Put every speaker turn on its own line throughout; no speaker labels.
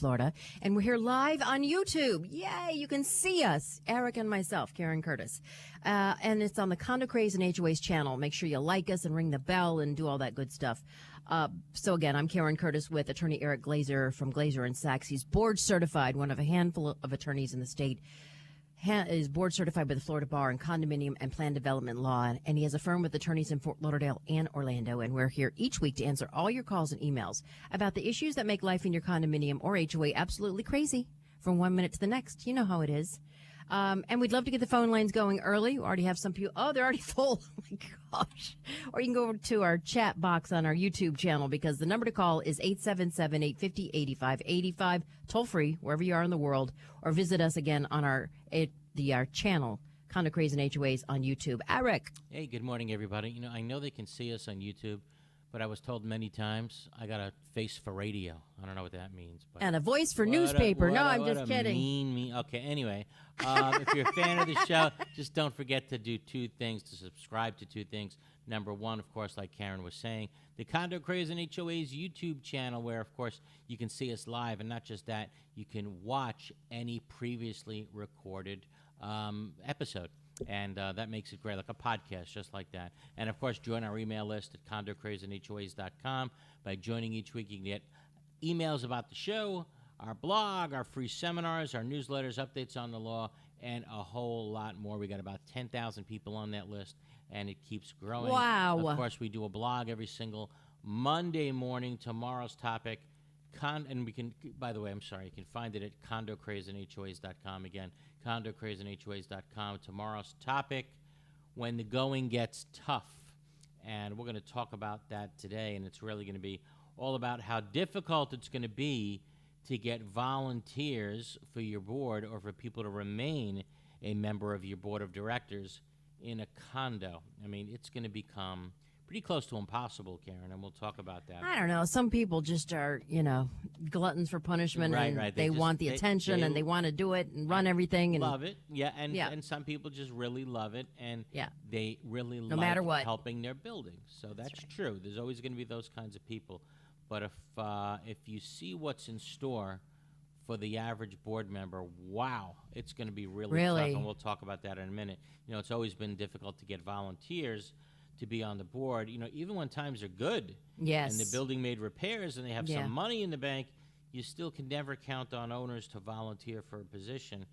Florida, and we're here live on YouTube. Yay, you can see us, Eric and myself, Karen Curtis. And it's on the Condo, Craze, and HOAs channel. Make sure you like us and ring the bell and do all that good stuff. So again, I'm Karen Curtis with attorney Eric Glazer from Glazer and Sachs. He's board certified, one of a handful of attorneys in the state. Is board certified by the Florida Bar in condominium and plan development law, and he has a firm with attorneys in Fort Lauderdale and Orlando, and we're here each week to answer all your calls and emails about the issues that make life in your condominium or HOA absolutely crazy from 1 minute to the next. You know how it is. And we'd love to get the phone lines going early. We already have some people. Oh, they're already full. Oh, my gosh. Or you can go over to our chat box on our YouTube channel, because the number to call is 877-850-8585, toll free, wherever you are in the world, or visit us again on our channel, Condo, Craze, and HOAs on YouTube. Eric.
Hey, good morning, everybody. You know, I know they can see us on YouTube, but I was told many times I got a face for radio. I don't know what that means. But
and a voice for newspaper. I'm just kidding.
Mean. Okay, anyway, if you're a fan of the show, just don't forget to do two things, to subscribe to two things. Number one, of course, like Karen was saying, the Condo, Craze, and HOAs YouTube channel, where, of course, you can see us live. And not just that, you can watch any previously recorded episode. And that makes it great, like a podcast, just like that. And, of course, join our email list at condocrazeandhoas.com. By joining each week, you can get emails about the show, our blog, our free seminars, our newsletters, updates on the law, and a whole lot more. We got about 10,000 people on that list, and it keeps growing.
Wow.
Of course, we do a blog every single Monday morning. Tomorrow's topic, and we can, by the way, I'm sorry, you can find it at condocrazeandhoas.com. Again, condocrazeandhoas.com. Tomorrow's topic, when the going gets tough. And we're going to talk about that today, and it's really going to be all about how difficult it's going to be to get volunteers for your board, or for people to remain a member of your board of directors in a condo. I mean, it's going to become pretty close to impossible, Karen, and we'll talk about that.
I don't know. Some people just are, gluttons for punishment.
Right,
and
right.
They want the attention, and they want to do it and run everything. And
love it. Yeah, and some people just really love it, and they really
no matter what,
helping their buildings. So that's right. True. There's always going to be those kinds of people. But if you see what's in store for the average board member, wow, it's going to be really tough, and we'll talk about that in a minute. It's always been difficult to get volunteers to be on the board, even when times are good.
Yes.
And the building made repairs and they have some money in the bank, you still can never count on owners to volunteer for a position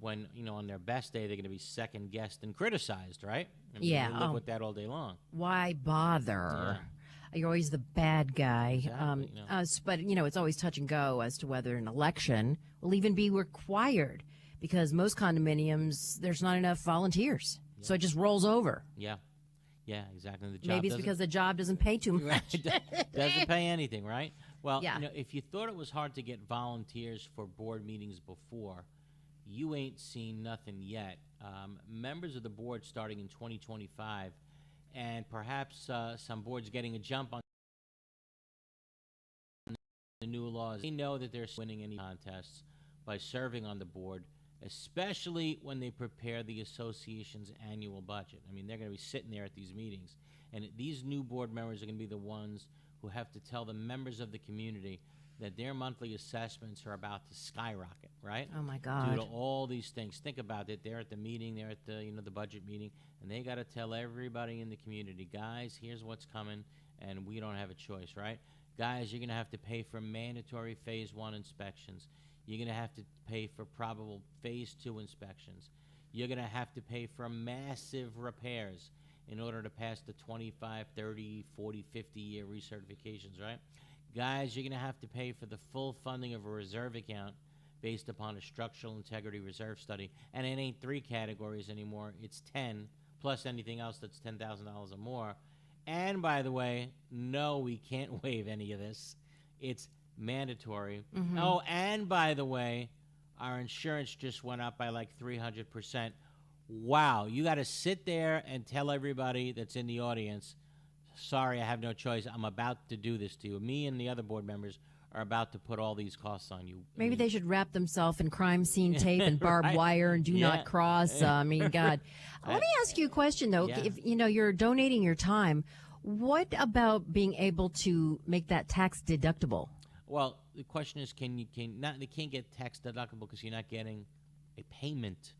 when, on their best day, they're going to be second-guessed and criticized, right? I mean,
yeah.
You live with that all day long.
Why bother? Yeah. You're always the bad guy.
Exactly,
but, it's always touch and go as to whether an election will even be required, because most condominiums, there's not enough volunteers. Yeah. So it just rolls over.
Yeah. Yeah, exactly. The job
Maybe it's because the job doesn't pay too much.
Doesn't pay anything, right? Well, if you thought it was hard to get volunteers for board meetings before, you ain't seen nothing yet. Members of the board starting in 2025, and perhaps some boards getting a jump on the new laws. They know that they're winning any contests by serving on the board, especially when they prepare the association's annual budget. I mean, they're going to be sitting there at these meetings, and these new board members are going to be the ones who have to tell the members of the community that their monthly assessments are about to skyrocket, right?
Oh, my God.
Due to all these things. Think about it. They're at the meeting, they're at the, the budget meeting, and they got to tell everybody in the community, guys, here's what's coming, and we don't have a choice, right? Guys, you're going to have to pay for mandatory Phase 1 inspections. You're going to have to pay for probable Phase 2 inspections. You're going to have to pay for massive repairs in order to pass the 25, 30, 40, 50-year recertifications, right? Guys, you're going to have to pay for the full funding of a reserve account based upon a structural integrity reserve study. And it ain't 3 categories anymore. It's 10, plus anything else that's $10,000 or more. And, by the way, no, we can't waive any of this. It's mandatory. Mm-hmm. Oh, and, by the way, our insurance just went up by like 300%. Wow, you got to sit there and tell everybody that's in the audience, sorry, I have no choice. I'm about to do this to you. Me and the other board members are about to put all these costs on you.
Maybe they should wrap themselves in crime scene tape and barbed wire and do not cross. God. Let me ask you a question, though. Yeah. If you're donating your time, what about being able to make that tax deductible?
Well, the question is, they can't get tax deductible because you're not getting a payment.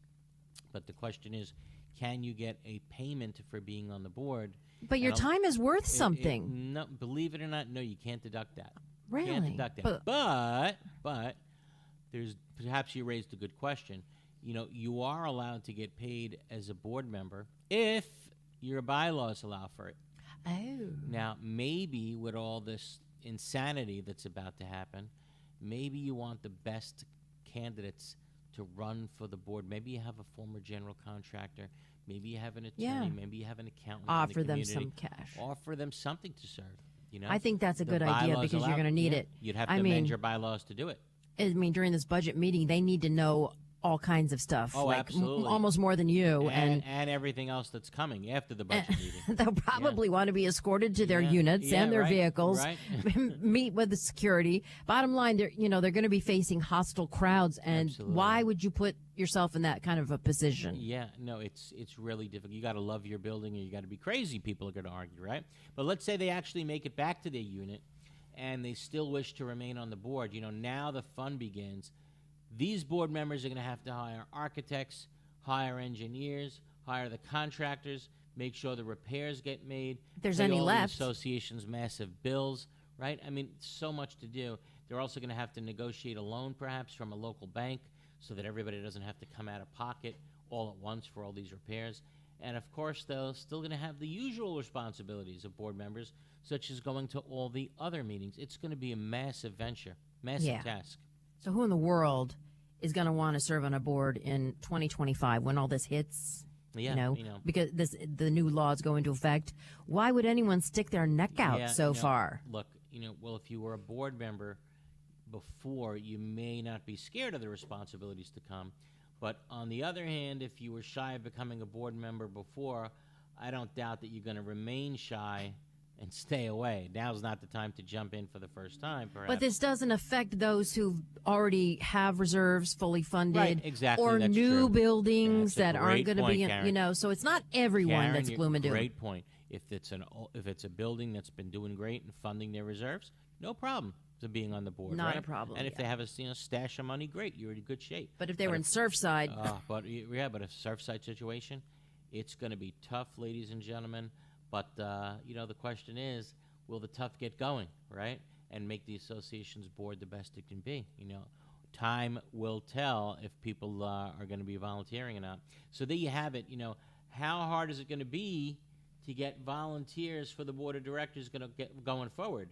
But the question is, can you get a payment for being on the board?
But your time is worth something.
No, believe it or not, no, you can't deduct that.
Really?
You can't deduct that. But there's perhaps you raised a good question. You are allowed to get paid as a board member if your bylaws allow for it.
Oh.
Now, maybe with all this insanity that's about to happen, maybe you want the best candidates to run for the board. Maybe you have a former general contractor. Maybe you have an attorney.
Yeah.
Maybe you have an accountant.
Offer
in the
them
community.
some cash.
Offer them something to serve.
I think that's a good idea because you're going to need it.
You'd have to amend your bylaws to do it.
During this budget meeting, they need to know all kinds of stuff.
Oh, absolutely.
Almost more than you.
And everything else that's coming after the budget meeting.
They'll probably want to be escorted to their units and their vehicles, meet with the security. Bottom line, they're going to be facing hostile crowds. And why would you put yourself in that kind of a position?
Yeah, no, it's really difficult. You got to love your building or you got to be crazy, people are going to argue, right? But let's say they actually make it back to their unit and they still wish to remain on the board. Now the fun begins. These board members are going to have to hire architects, hire engineers, hire the contractors, make sure the repairs get made.
If there's
pay
any
all
left.
the association's massive bills, right? I mean, so much to do. They're also going to have to negotiate a loan, perhaps, from a local bank so that everybody doesn't have to come out of pocket all at once for all these repairs. And, of course, they're still going to have the usual responsibilities of board members, such as going to all the other meetings. It's going to be a massive venture, massive task.
So who in the world is going to want to serve on a board in 2025 when all this hits? Because the new laws go into effect. Why would anyone stick their neck out far?
Look, well, if you were a board member before, you may not be scared of the responsibilities to come. But on the other hand, if you were shy of becoming a board member before, I don't doubt that you're going to remain shy and stay away. Now's not the time to jump in for the first time, perhaps.
But this doesn't affect those who already have reserves fully funded,
right, exactly,
or
that's
new
true.
buildings that aren't
going to
be, so it's not everyone
Karen,
that's gloom and doom.
Great point. If it's a building that's been doing great and funding their reserves, no problem to being on the board.
Not
right?
a problem.
And if they have a stash of money, great, you're in good shape.
But if they were in Surfside,
but a Surfside situation, it's going to be tough, ladies and gentlemen. But, the question is, will the tough get going, right, and make the association's board the best it can be? Time will tell if people are going to be volunteering or not. So there you have it. How hard is it going to be to get volunteers for the board of directors going forward?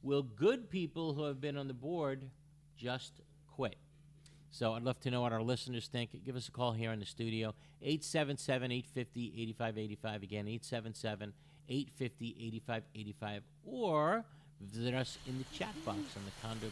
Will good people who have been on the board just quit? So I'd love to know what our listeners think. Give us a call here in the studio, 877-850-8585. Again, 877-850-8585. Or visit us in the chat box on the Condo.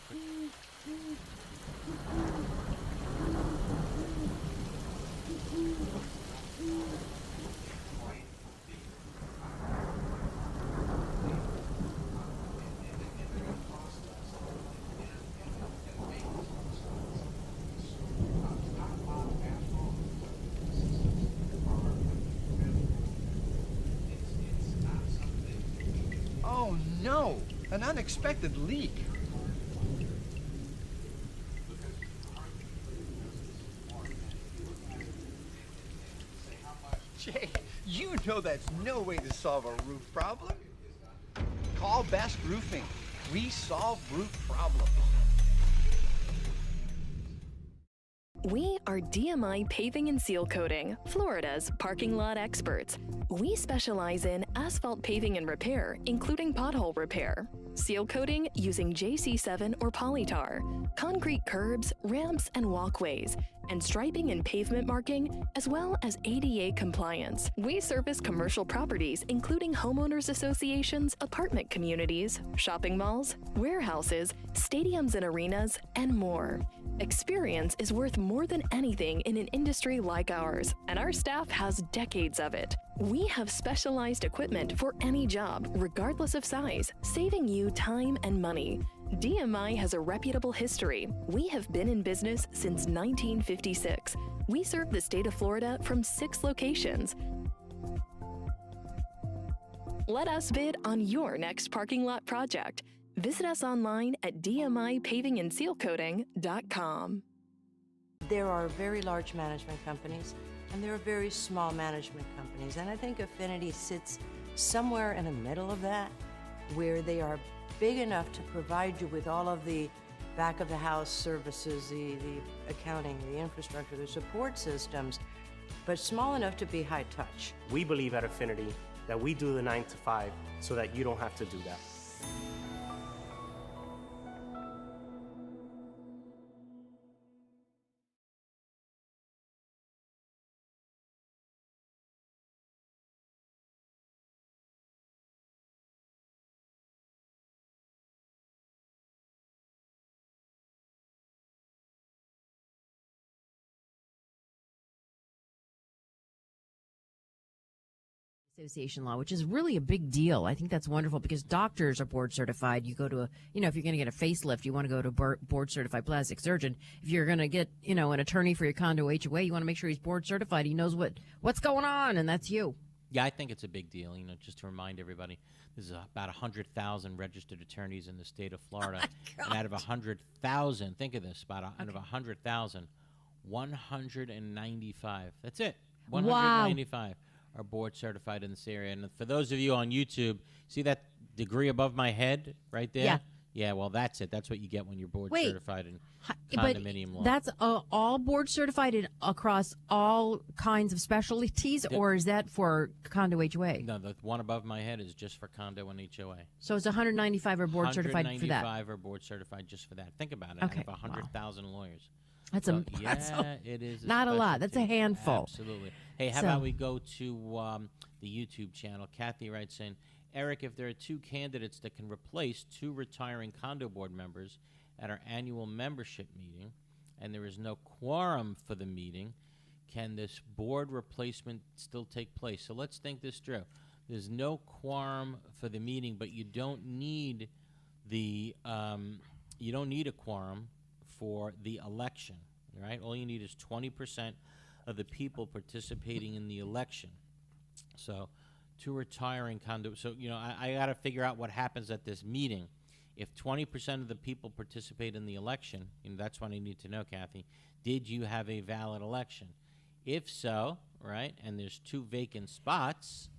Oh no, an unexpected leak. Jay, you know that's no way to solve a roof problem. Call Best Roofing. We solve roof problems.
We are DMI Paving and Seal Coating, Florida's parking lot experts. We specialize in asphalt paving and repair, including pothole repair, seal coating using JC7 or polytar, concrete curbs, ramps, and walkways, and striping and pavement marking, as well as ADA compliance. We service commercial properties, including homeowners associations, apartment communities, shopping malls, warehouses, stadiums and arenas, and more. Experience is worth more than anything in an industry like ours, and our staff has decades of it. We have specialized equipment for any job, regardless of size, saving you time and money. DMI has a reputable history. We have been in business since 1956. We serve the state of Florida from 6 locations. Let us bid on your next parking lot project. Visit us online at dmipavingandsealcoating.com.
There are very large management companies and there are very small management companies. And I think Affinity sits somewhere in the middle of that, where they are big enough to provide you with all of the back of the house services, the accounting, the infrastructure, the support systems, but small enough to be high touch.
We believe at Affinity that we do the 9 to 5 so that you don't have to do that.
Association law, which is really a big deal. I think that's wonderful because doctors are board certified. You go to if you're going to get a facelift, you want to go to a board certified plastic surgeon. If you're going to get, an attorney for your condo HOA, you want to make sure he's board certified. He knows what's going on, and that's you.
Yeah, I think it's a big deal. Just to remind everybody, there's about 100,000 registered attorneys in the state of Florida.
Oh,
and out of 100,000, think of this, out of 100,000, 195. That's it. 195 are board certified in this area. And for those of you on YouTube, see that degree above my head right there?
Yeah.
Yeah, well, that's it. That's what you get when you're board certified in
But
condominium law.
that's all board certified across all kinds of specialties, or is that for condo HOA?
No, the one above my head is just for condo and HOA.
So it's 195 are board certified for that.
195 are board certified just for that. Think about it.
Okay.
Out of 100,000 lawyers.
That's
So,
that's
yeah, it is.
not a lot. That's a
specialty.
handful.
Absolutely. Hey, how
So-
about we go to the YouTube channel? Kathy writes in, Eric, if there are 2 candidates that can replace 2 retiring condo board members at our annual membership meeting, and there is no quorum for the meeting, can this board replacement still take place? So let's think this through. There's no quorum for the meeting, but you don't need a quorum for the election, right? All you need is 20% of the people participating in the election. So 2 retiring condo. So, I got to figure out what happens at this meeting. If 20% of the people participate in the election, that's what I need to know, Kathy, did you have a valid election? If so, right, and there's 2 vacant spots,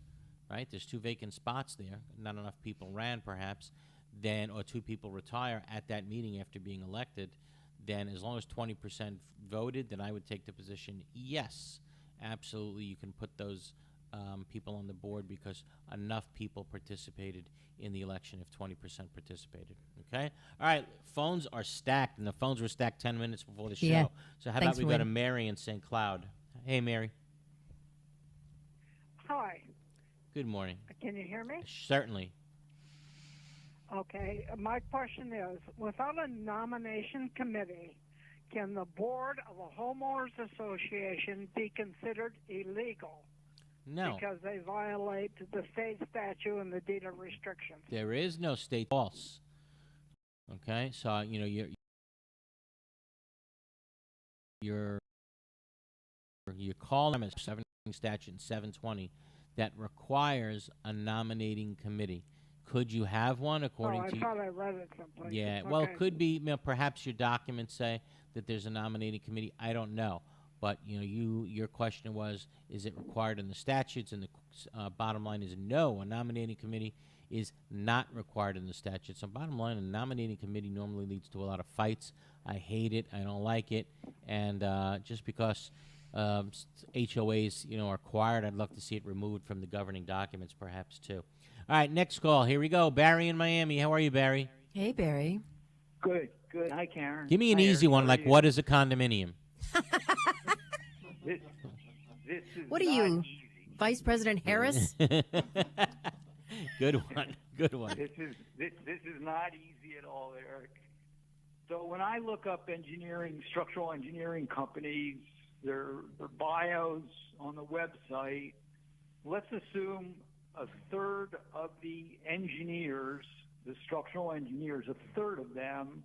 right, there's 2 vacant spots there, not enough people ran perhaps, then, or 2 people retire at that meeting after being elected, then as long as 20% voted, then I would take the position, yes, absolutely, you can put those people on the board because enough people participated in the election if 20% participated. Okay? All right, phones are stacked, and the phones were stacked 10 minutes before the show.
Yeah.
So how
Thanks
about we
for
go to
waiting.
Mary in St. Cloud? Hey, Mary.
Hi,
Good morning.
can you hear me?
Certainly.
Okay, my question is, without a nomination committee, can the board of a homeowners association be considered illegal
No.
because they violate the state statute and the deed of restriction?
There is no state false. Okay? So, you're calling them a statute in 720 that requires a nominating committee. Could you have one according
I
to
thought I read it someplace.
Yeah,
Okay.
well, it could be, perhaps your documents say that there's a nominating committee. I don't know. But, your question was, is it required in the statutes? And the bottom line is no, a nominating committee is not required in the statutes. So bottom line, a nominating committee normally leads to a lot of fights. I hate it. I don't like it. And just because HOAs, are required, I'd love to see it removed from the governing documents perhaps too. All right, next call. Here we go. Barry in Miami. How are you, Barry?
Hey, Barry.
Good. Hi, Karen.
Give me an
Hi,
easy
Eric.
one,
How
like
are you?
what is a condominium?
This is
What are
not
you,
easy.
Vice President Harris?
Good one. Good one.
This is not easy at all, Eric. So when I look up structural engineering companies, their bios on the website, let's assume a third of the engineers, the structural engineers, a third of them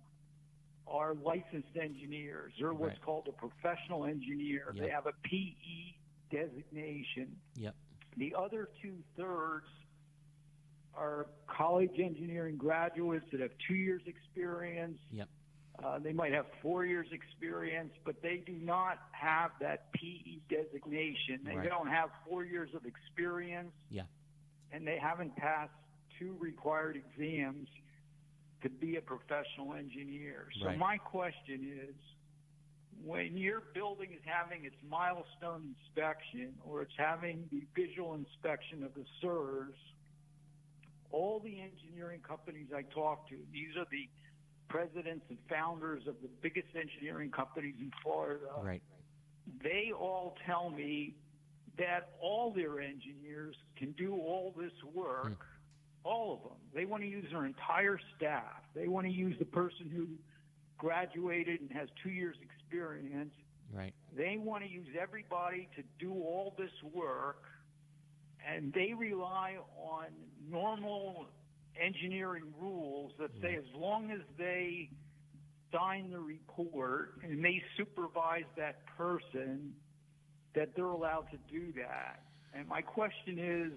are licensed engineers. They're what's
Right.
called a professional engineer.
Yep.
They have a PE designation.
Yep.
The other 2/3 are college engineering graduates that have 2 years experience.
Yep.
They might have 4 years experience, but they do not have that PE designation. They
Right.
don't have 4 years of experience.
Yeah.
And they haven't passed 2 required exams to be a professional engineer. So
Right.
my question is, when your building is having its milestone inspection or it's having the visual inspection of the SIRS, all the engineering companies I talk to, these are the presidents and founders of the biggest engineering companies in Florida.
Right.
They all tell me that all their engineers can do all this work, all of them. They want to use their entire staff. They want to use the person who graduated and has 2 years experience.
Right.
They want to use everybody to do all this work, and they rely on normal engineering rules that say as long as they sign the report and they supervise that person, that they're allowed to do that. And my question is,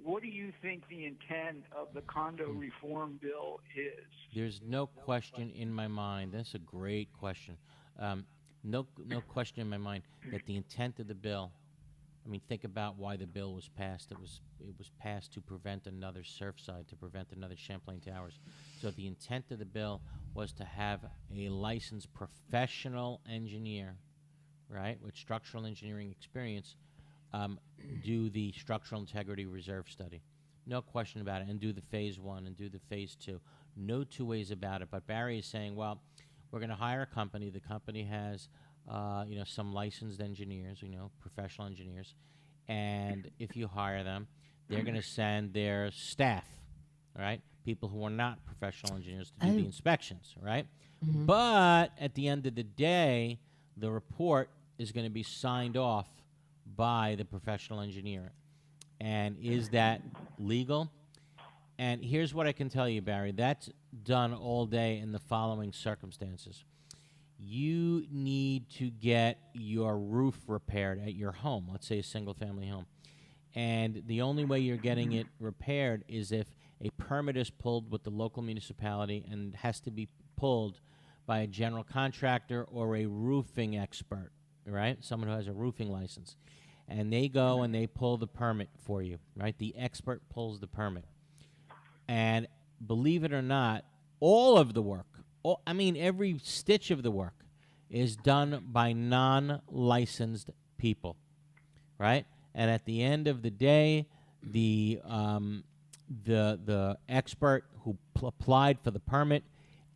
what do you think the intent of the condo reform bill is?
There's no question in my mind. That's a great question. No question in my mind that the intent of the bill. I mean, think about why the bill was passed. It was passed to prevent another Surfside, to prevent another Champlain Towers. So the intent of the bill was to have a licensed professional engineer, right, with structural engineering experience, do the structural integrity reserve study. No question about it, and do the phase 1 and do the phase 2. No two ways about it. But Barry is saying, well, we're going to hire a company. The company has, some licensed engineers, professional engineers, and if you hire them, they're going to send their staff, right, people who are not professional engineers to do the inspections, right?
Mm-hmm.
But at the end of the day, the report is going to be signed off by the professional engineer. And is that legal? And here's what I can tell you, Barry. That's done all day in the following circumstances. You need to get your roof repaired at your home, let's say a single-family home. And the only way you're getting it repaired is if a permit is pulled with the local municipality and has to be pulled by a general contractor or a roofing expert, right? Someone who has a roofing license. And they go and they pull the permit for you, right? The expert pulls the permit. And believe it or not, all of the work, every stitch of the work is done by non-licensed people, right? And at the end of the day, the expert who applied for the permit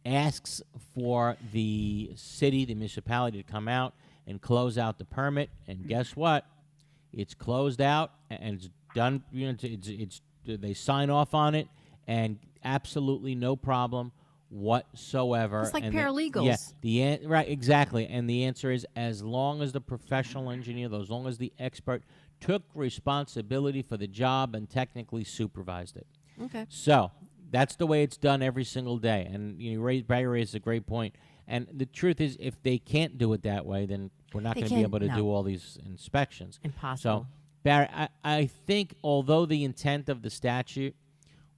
asks for the city, the municipality, to come out and close out the permit. And guess what? It's closed out and it's done. They sign off on it, and absolutely no problem whatsoever.
It's like
and
paralegals.
Right, exactly. And the answer is, as long as the professional engineer, as long as the expert took responsibility for the job and technically supervised it.
Okay.
So that's the way it's done every single day. And Barry raised a great point. And the truth is, if they can't do it that way, then we're not going to be able to do all these inspections.
Impossible.
So, Barry, I think although the intent of the statute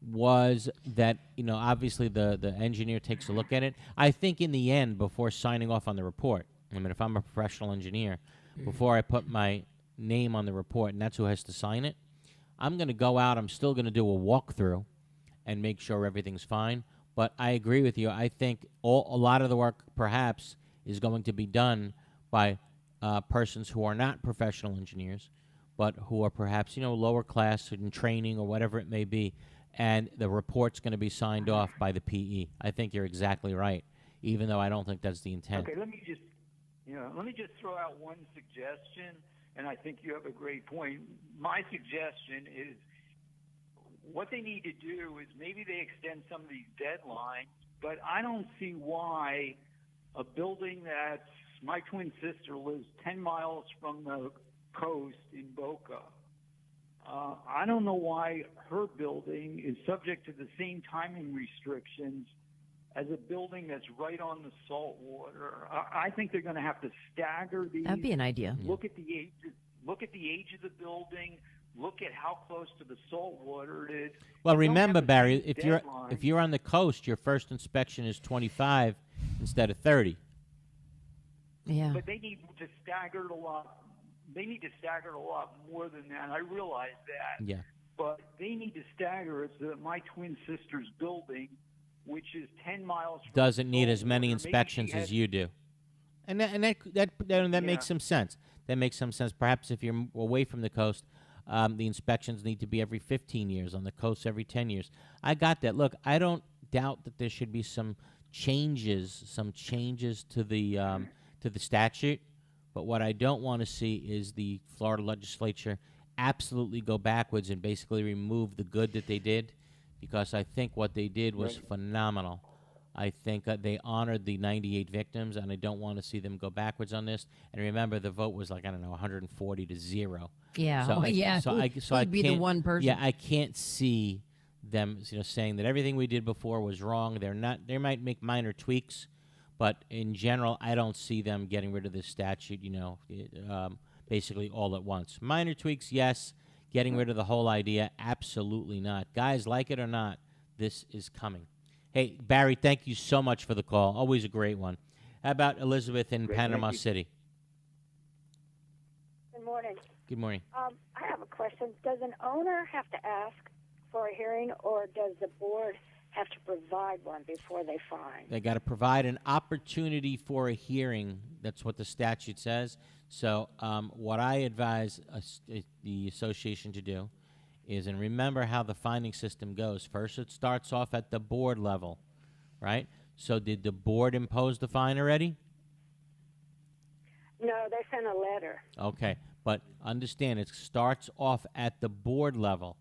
was that, obviously the engineer takes a look at it, I think in the end, before signing off on the report, if I'm a professional engineer, before I put my name on the report, and that's who has to sign it, I'm going to go out, I'm still going to do a walkthrough and make sure everything's fine. But I agree with you. I think a lot of the work, perhaps, is going to be done by persons who are not professional engineers, but who are perhaps, lower class in training or whatever it may be, and the report's going to be signed off by the PE. I think you're exactly right, even though I don't think that's the intent.
Okay, let me just throw out one suggestion, and I think you have a great point. My suggestion is, what they need to do is maybe they extend some of these deadlines, but I don't see why a building that's, my twin sister lives 10 miles from the coast in Boca. I don't know why her building is subject to the same timing restrictions as a building that's right on the salt water. I think they're going to have to stagger these.
That'd be an idea.
Look at the age of the building. look at how close to the salt water it is.
Well,
You don't
remember,
have a
Barry,
strict
if
deadline.
you're on the coast, your first inspection is 25 instead of 30.
Yeah.
But they need to stagger it a lot. They need to stagger it a lot more than that. I realize that.
Yeah.
But they need to stagger it so that my twin sister's building, which is 10 miles from
Doesn't need
the
as many
water, maybe
inspections
she
as
has-
you do. And that makes some sense. That makes some sense. Perhaps if you're away from the coast, the inspections need to be every 15 years. On the coast, every 10 years. I got that. Look, I don't doubt that there should be some changes to the statute. But what I don't want to see is the Florida legislature absolutely go backwards and basically remove the good that they did, because I think what they did was phenomenal. I think they honored the 98 victims, and I don't want to see them go backwards on this. And remember, the vote was like, I don't know, 140 to 0.
Yeah.
So
Who'd be the one person?
Yeah, I can't see them, saying that everything we did before was wrong. They're not. They might make minor tweaks, but in general, I don't see them getting rid of this statute. Basically all at once. Minor tweaks, yes. Getting rid of the whole idea, absolutely not. Guys, like it or not, this is coming. Hey, Barry, thank you so much for the call. Always a great one. How about Elizabeth in Panama City?
Good morning.
Good morning.
I have a question. Does an owner have to ask for a hearing, or does the board have to provide one before they fine?
They got to provide an opportunity for a hearing. That's what the statute says. So what I advise the association to do is, and remember how the finding system goes. First, it starts off at the board level, right? So did the board impose the fine already?
No, they sent a letter.
Okay, but understand it starts off at the board level.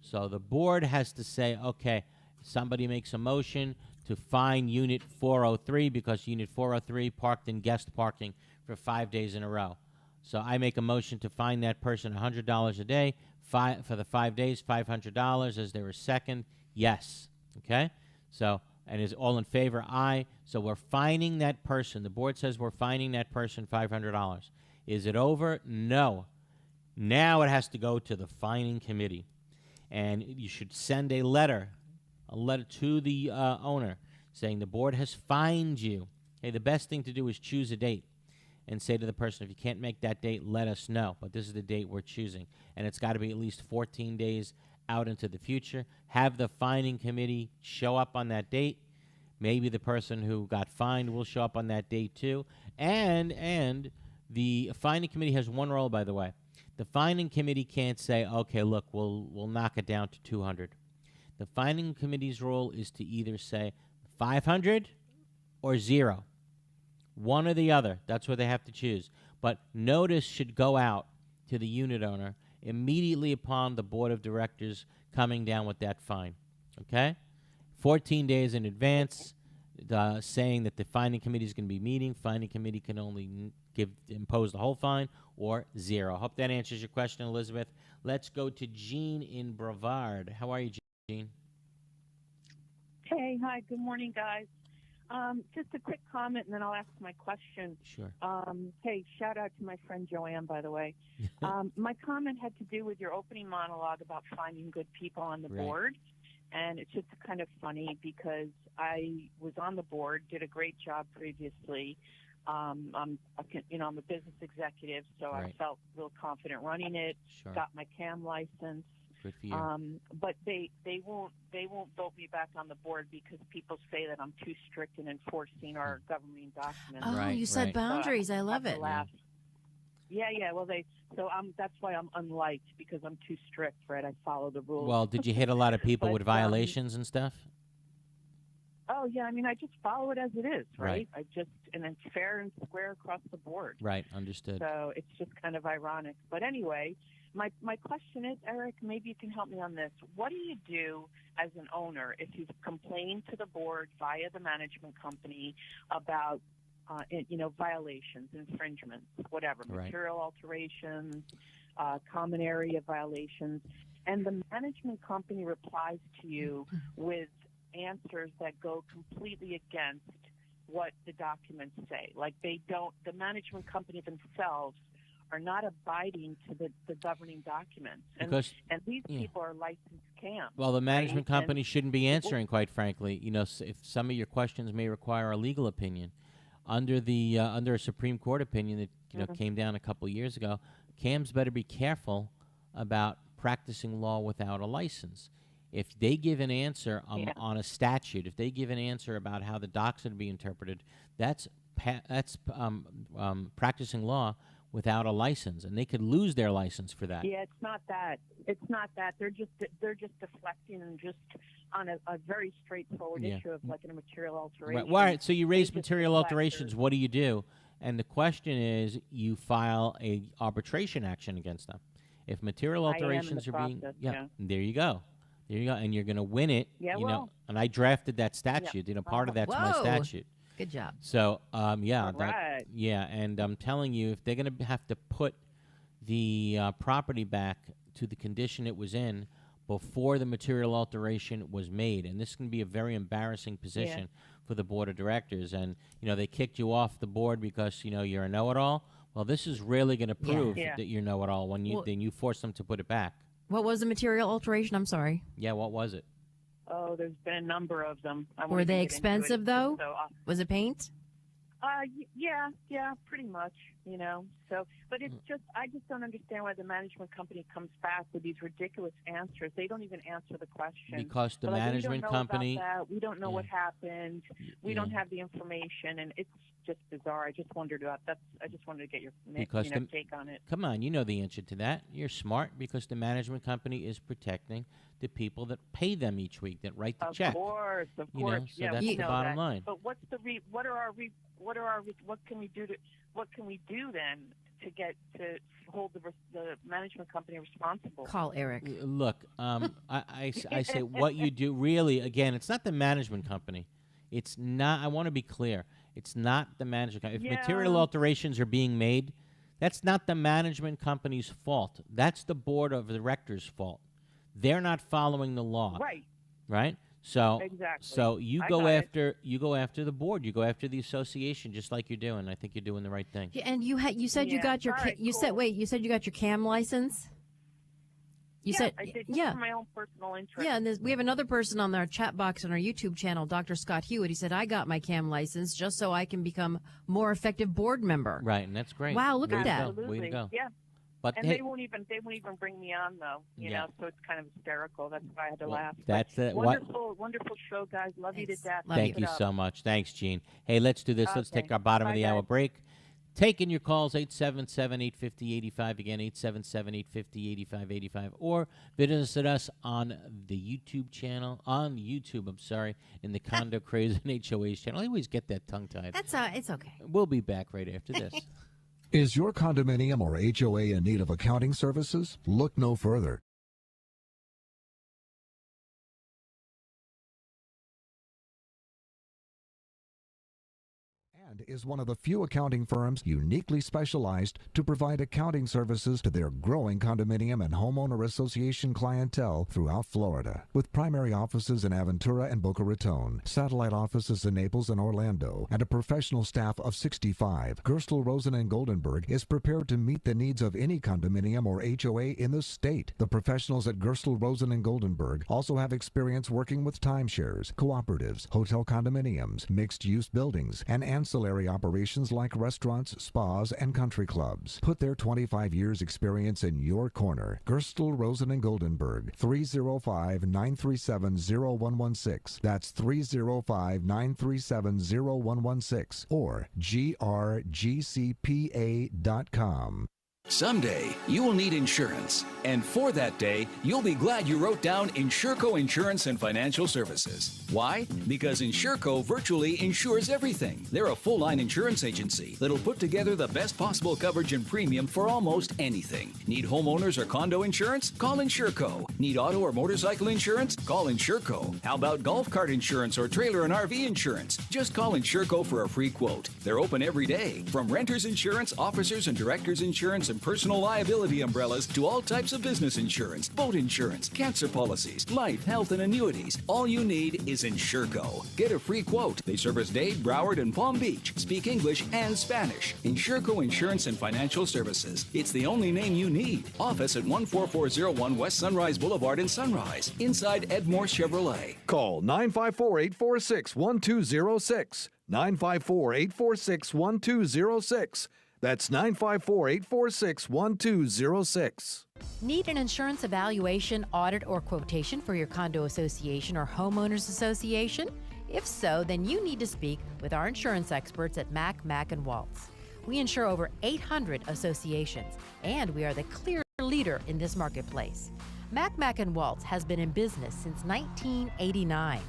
So the board has to say, okay, somebody makes a motion to fine Unit 403 because Unit 403 parked in guest parking for 5 days in a row. So I make a motion to fine that person $100 a day for the 5 days, $500. Is there a second? Yes. Okay? So, and is all in favor? Aye. So we're fining that person. The board says we're fining that person $500. Is it over? No. Now it has to go to the fining committee. And you should send a letter to the owner saying the board has fined you. Hey, the best thing to do is choose a date and say to the person, if you can't make that date, let us know. But this is the date we're choosing. And it's got to be at least 14 days out into the future. Have the fining committee show up on that date. Maybe the person who got fined will show up on that date too. And the fining committee has one role, by the way. The fining committee can't say, okay, look, we'll knock it down to 200. The fining committee's role is to either say 500 or 0. One or the other. That's what they have to choose. But notice should go out to the unit owner immediately upon the board of directors coming down with that fine. Okay? 14 days in advance, saying that the fining committee is going to be meeting. Fining committee can only impose the whole fine or 0. Hope that answers your question, Elizabeth. Let's go to Jean in Brevard. How are you, Jean?
Hey, hi, good morning, guys. Just a quick comment, and then I'll ask my question.
Sure.
Hey, shout out to my friend Joanne, by the way. My comment had to do with your opening monologue about finding good people on the board. And it's just kind of funny because I was on the board, did a great job previously. I'm a business executive, so I felt real confident running it.
Sure.
Got my CAM license.
Good for you.
But they won't vote me back on the board because people say that I'm too strict in enforcing our governing documents.
Oh, you said boundaries. I love it.
Yeah. Well, that's why I'm unliked, because I'm too strict, Fred. I follow the rules.
Well, did you hit a lot of people with violations and stuff?
Oh, yeah. I mean, I just follow it as it is, right? And it's fair and square across the board.
Right. Understood.
So it's just kind of ironic. But anyway, my question is, Eric, maybe you can help me on this. What do you do as an owner if you've complained to the board via the management company about violations, infringements, whatever, material alterations, common area violations, and the management company replies to you with answers that go completely against what the documents say? Like the management company themselves are not abiding to the governing documents. And,
Because-
and these
yeah.
people are licensed camps.
Well, the management
right?
company shouldn't be answering, quite frankly. If some of your questions may require a legal opinion, under a Supreme Court opinion that came down a couple of years ago, CAMs better be careful about practicing law without a license. If they give an answer on a statute, if they give an answer about how the docs are to be interpreted, that's practicing law without a license, and they could lose their license for that.
Yeah, it's not that. It's not that. They're just deflecting and just on a very straightforward issue of like a material alteration.
Right. Well, all right. So you raise
just
material
deflect
alterations. What do you do? And the question is, you file a arbitration action against them. If material
I am in the
alterations are being,
process,
there you go. There you go, and you're going to win it.
Yeah,
And I drafted that statute. Part of that's my
Whoa.
statute.
Good job.
So,
All right.
and I'm telling you, if they're going to have to put the property back to the condition it was in before the material alteration was made, and this can be a very embarrassing position for the board of directors, and they kicked you off the board because you're a know-it-all. Well, this is really going to prove that you're know-it-all when you force them to put it back.
What was the material alteration? I'm sorry.
Yeah, what was it?
Oh, there's been a number of them.
Were they expensive, though?
So,
Was it paint?
yeah, pretty much, So, but it's I just don't understand why the management company comes back with these ridiculous answers. They don't even answer the question.
Because the
They're like,
management
we don't know
company,
about that. We don't know what happened. We don't have the information, and it's just bizarre. I just wondered about that. I just wanted to get your take on it.
Come on, you know the answer to that. You're smart because the management company is protecting the people that pay them each week, that write the check.
Of course.
So
Yeah,
that's
we
the
know
bottom
that.
line.
But what can we do then to hold the management company responsible?
Call Eric.
Look, I say what you do really, again, it's not the management company. It's not, I want to be clear, it's not the management company. If material alterations are being made, that's not the management company's fault. That's the board of directors' fault. They're not following the law. Right? So
exactly.
So you go after the board, you go after the association, just like you're doing. I think you're doing the right thing.
Yeah, and you said you got your you said you got your CAM license. You said
I did for my own personal interest.
Yeah, and we have another person on our chat box on our YouTube channel, Dr. Scott Hewitt. He said, I got my CAM license just so I can become more effective board member.
Right, and that's great.
Wow, look at that.
Absolutely.
Way to go.
Yeah.
But
and they won't even bring me on though, you know. So it's kind of hysterical. That's why I had to laugh.
That's
wonderful show, guys. Love you to death.
Thank you so much. Thanks, Gene. Hey, let's do this. Let's take our bottom of the hour break. Taking your calls, 877-850-85. Again, 877-850-8585. Or visit us on the YouTube channel, in the Condo, Craze, and HOAs channel. I always get that tongue-tied.
It's okay.
We'll be back right after this.
Is your condominium or HOA in need of accounting services? Look no further. Is one of the few accounting firms uniquely specialized to provide accounting services to their growing condominium and homeowner association clientele throughout Florida. With primary offices in Aventura and Boca Raton, satellite offices in Naples and Orlando, and a professional staff of 65, Gerstle, Rosen, and Goldenberg is prepared to meet the needs of any condominium or HOA in the state. The professionals at Gerstle, Rosen, and Goldenberg also have experience working with timeshares, cooperatives, hotel condominiums, mixed-use buildings, and ancillary operations like restaurants, spas, and country clubs. Put their 25 years experience in your corner. Gerstle, Rosen, and Goldenberg, 305-937-0116. That's 305-937-0116 or grgcpa.com.
Someday, you will need insurance. And for that day, you'll be glad you wrote down Insurco Insurance and Financial Services. Why? Because Insurco virtually insures everything. They're a full-line insurance agency that'll put together the best possible coverage and premium for almost anything. Need homeowners or condo insurance? Call Insurco. Need auto or motorcycle insurance? Call Insurco. How about golf cart insurance or trailer and RV insurance? Just call Insurco for a free quote. They're open every day. From renters insurance, officers and directors insurance, and personal liability umbrellas to all types of business insurance, boat insurance, cancer policies, life, health, and annuities. All you need is InsureCo. Get a free quote. They service Dade, Broward, and Palm Beach. Speak English and Spanish. InsureCo Insurance and Financial Services. It's the only name you need. Office at 14401 West Sunrise Boulevard in Sunrise, inside Edmore Chevrolet.
Call 954-846-1206. 954-846-1206. That's 954-846-1206.
Need an insurance evaluation, audit, or quotation for your condo association or homeowners association? If so, then you need to speak with our insurance experts at Mack & Waltz. We insure over 800 associations, and we are the clear leader in this marketplace. Mack & Waltz has been in business since 1989.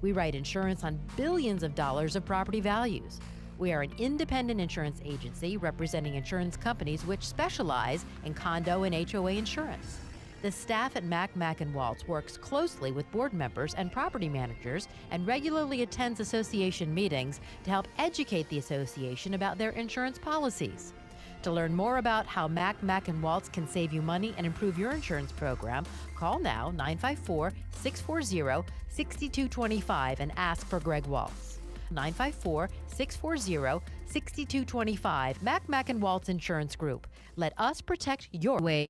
We write insurance on billions of dollars of property values. We are an independent insurance agency representing insurance companies which specialize in condo and HOA insurance. The staff at Mack & Waltz works closely with board members and property managers and regularly attends association meetings to help educate the association about their insurance policies. To learn more about how Mack & Waltz can save you money and improve your insurance program, call now 954-640-6225 and ask for Greg Waltz. 954-640-6225. Mack & Waltz Insurance Group. Let us protect your way.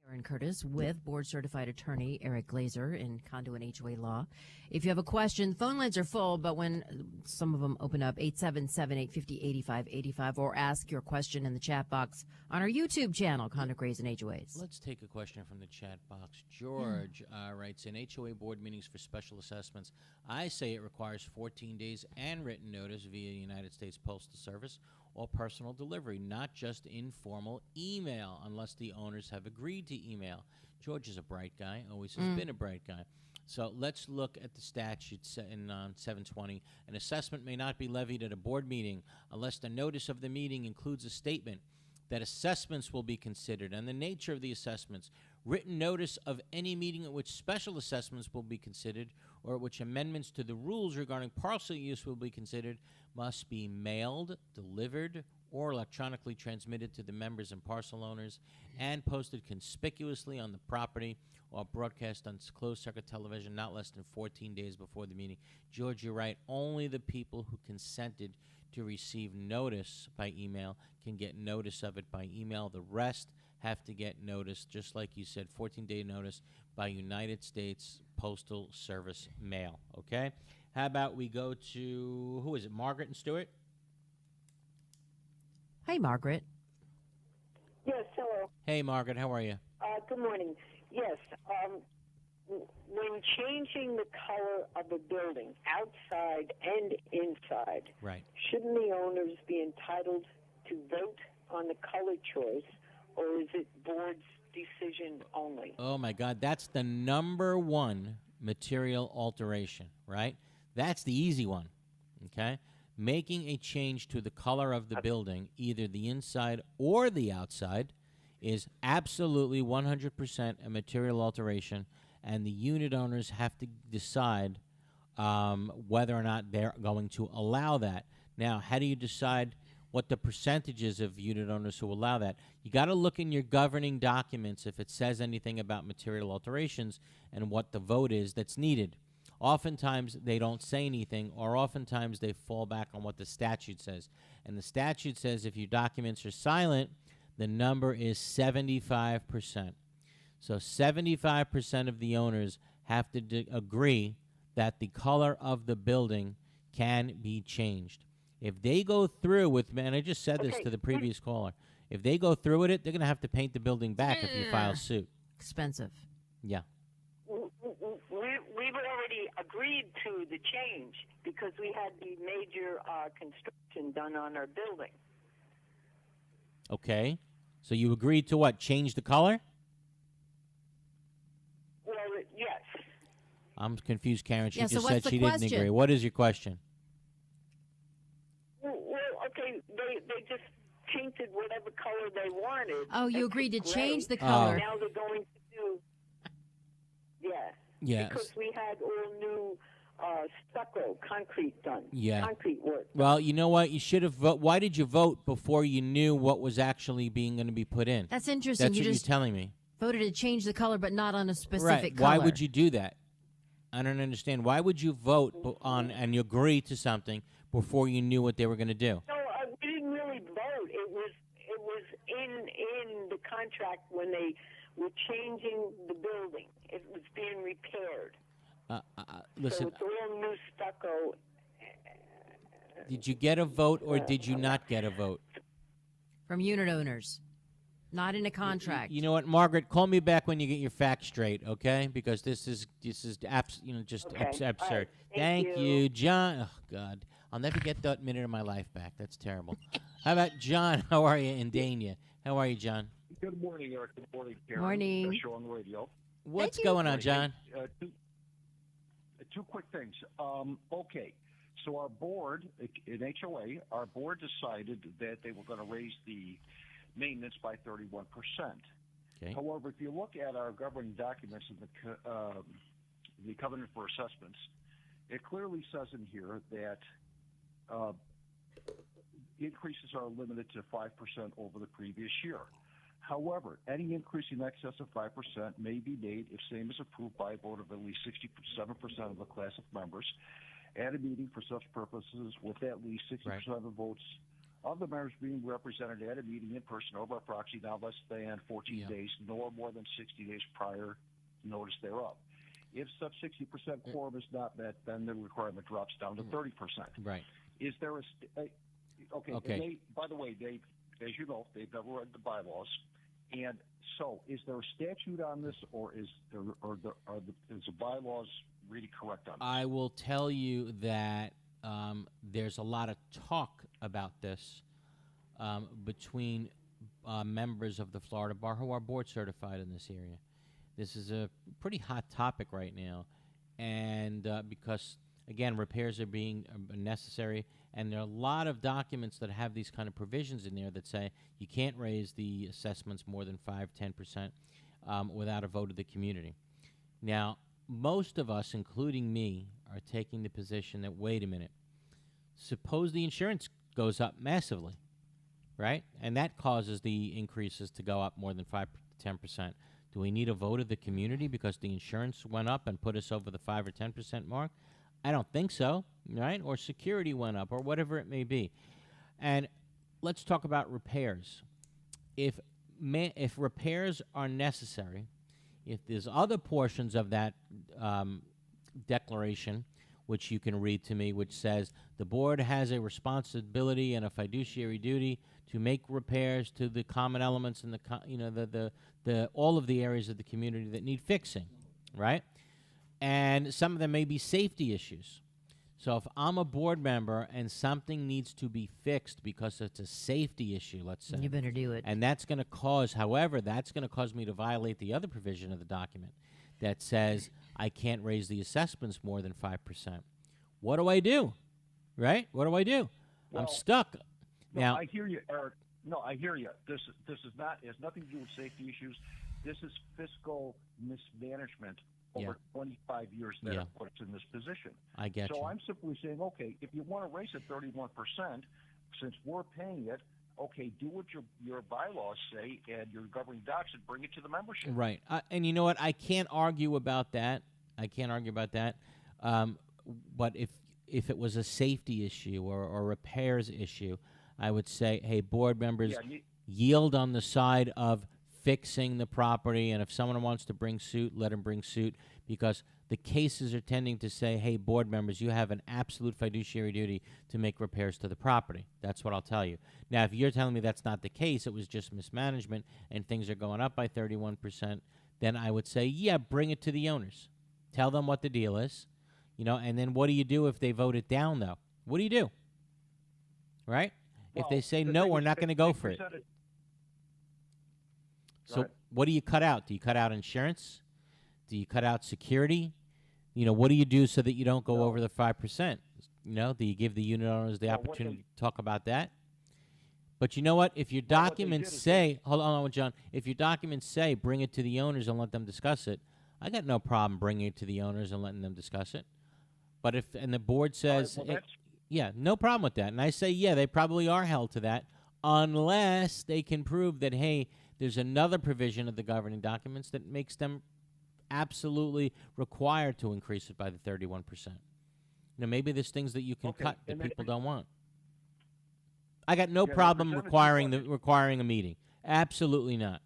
Karen Curtis with board-certified attorney Eric Glazer in Condo and HOA Law. If you have a question, phone lines are full, but when some of them open up, 877-850-8585, or ask your question in the chat box on our YouTube channel, Condo, Craze, and HOAs.
Let's take a question from the chat box. George writes, in HOA board meetings for special assessments, I say it requires 14 days and written notice via United States Postal Service or personal delivery, not just informal email, unless the owners have agreed to email. George is a bright guy, always has been a bright guy. So let's look at the statute in 720. An assessment may not be levied at a board meeting unless the notice of the meeting includes a statement that assessments will be considered and the nature of the assessments, written notice of any meeting at which special assessments will be considered or at which amendments to the rules regarding parcel use will be considered must be mailed, delivered, or electronically transmitted to the members and parcel owners and posted conspicuously on the property or broadcast on closed circuit television not less than 14 days before the meeting. George, you're right. Only the people who consented to receive notice by email can get notice of it by email. The rest have to get notice, just like you said, 14-day notice by United States Postal Service mail, okay? How about we go to, who is it, Margaret and Stewart?
Hi, Margaret.
Yes, hello.
Hey, Margaret, how are you?
Good morning. Yes, when changing the color of a building, outside and inside,
right,
shouldn't the owners be entitled to vote on the color choice, or is it board's decision only?
Oh, my God, that's the number one material alteration, right? That's the easy one, okay? Making a change to the color of the building, either the inside or the outside, is absolutely 100% a material alteration, and the unit owners have to decide whether or not they're going to allow that. Now, how do you decide what the percentages of unit owners who allow that? You got to look in your governing documents if it says anything about material alterations and what the vote is that's needed. Oftentimes, they don't say anything, or oftentimes they fall back on what the statute says. And the statute says if your documents are silent, the number is 75%. So 75% of the owners have to agree that the color of the building can be changed. If they go through with, and I just said this to the previous caller, if they go through with it, they're going to have to paint the building back if you file suit.
Expensive.
Yeah.
We've already agreed to the change because we had the major construction done on our building.
Okay. So you agreed to what? Change the color?
Well, yes.
I'm confused, Karen. She
Yeah, so
just
what's
said
the
she
question?
didn't agree. What is your question?
Well, okay, they just painted whatever color they wanted.
Oh, you agreed to
gray.
change the color.
Now they're going to do, yeah.
Yes.
Because we had all new stucco, concrete done.
Yeah.
Concrete work.
Well, you know what? You should have voted. Why did you vote before you knew what was actually being going to be put in?
That's interesting.
That's
You
what
just
you're telling me.
voted to change the color, but not on a specific
Right.
color.
Why would you do that? I don't understand. Why would you vote on and you agree to something before you knew what they were going to do?
No, we didn't really vote. It was in the contract when they were changing the building. It was being repaired.
Listen,
So it's all new stucco.
did you get a vote or did you not get a vote?
From unit owners, not in a contract.
You know what, Margaret? Call me back when you get your facts straight, okay? Because this is just
Okay.
absurd.
All right.
Thank you, John. Oh God, I'll never get that minute of my life back. That's terrible. How about John? How are you in Dania? How are you, John?
Good morning, Eric. Good morning, Karen.
Morning.
Best show on the radio.
What's going on, John?
Two quick things. Okay, so our board, in HOA, our board decided that they were going to raise the maintenance by 31%.
Okay.
However, if you look at our governing documents in the covenant for assessments, it clearly says in here that increases are limited to 5% over the previous year. However, any increase in excess of 5% may be made if same is approved by a vote of at least 67% of the class of members at a meeting for such purposes with at least 60% of the votes of the members being represented at a meeting in person or by proxy not less than 14 days, nor more than 60 days prior notice thereof. If such 60% quorum is not met, then the requirement drops down to 30%.
Right.
Is there okay. And they, by the way, they, as you know, they've never read the bylaws, and so is there a statute on this, or is the bylaws really correct on this?
I will tell you that there's a lot of talk about this between members of the Florida Bar who are board certified in this area. This is a pretty hot topic right now, and because again, repairs are being necessary, and there are a lot of documents that have these kind of provisions in there that say you can't raise the assessments more than 5-10% without a vote of the community. Now, most of us, including me, are taking the position that, wait a minute, suppose the insurance goes up massively, right? And that causes the increases to go up more than 5-10%. Do we need a vote of the community because the insurance went up and put us over the 5 or 10% mark? I don't think so, right? Or security went up, or whatever it may be. And let's talk about repairs. If repairs are necessary, if there's other portions of that declaration, which you can read to me, which says the board has a responsibility and a fiduciary duty to make repairs to the common elements in the all of the areas of the community that need fixing, right? And some of them may be safety issues. So if I'm a board member and something needs to be fixed because it's a safety issue, let's say.
You better do it.
And that's going to cause, however, that's going to cause me to violate the other provision of the document that says I can't raise the assessments more than 5%. What do I do? Right? What do I do?
Well,
I'm stuck.
No,
Now,
I hear you, Eric. No, I hear you. This is not, it has nothing to do with safety issues. This is fiscal mismanagement over 25 years that have put us in this position.
I get you.
So I'm simply saying, okay, if you want to raise it 31%, since we're paying it, okay, do what your bylaws say and your governing docs and bring it to the membership.
Right. And you know what? I can't argue about that. But if it was a safety issue or a repairs issue, I would say, hey, board members, yield on the side of fixing the property, and if someone wants to bring suit, let them bring suit, because the cases are tending to say, hey, board members, you have an absolute fiduciary duty to make repairs to the property. That's what I'll tell you. Now, if you're telling me that's not the case, it was just mismanagement and things are going up by 31%, then I would say, yeah, bring it to the owners. Tell them what the deal is, and then what do you do if they vote it down, though? What do you do? Right? If they say, no, we're not going to go for it. So what do you cut out? Do you cut out insurance? Do you cut out security? What do you do so that you don't go over the 5%? Do you give the unit owners the opportunity to talk about that? But you know what? If your documents say, hold on, John, if your documents say bring it to the owners and let them discuss it, I got no problem bringing it to the owners and letting them discuss it. But if the board says, yeah, no problem with that. And I say, yeah, they probably are held to that unless they can prove that, hey, there's another provision of the governing documents that makes them absolutely required to increase it by the 31%. Maybe there's things that you can cut that people don't want. I got no problem requiring a meeting. Absolutely not.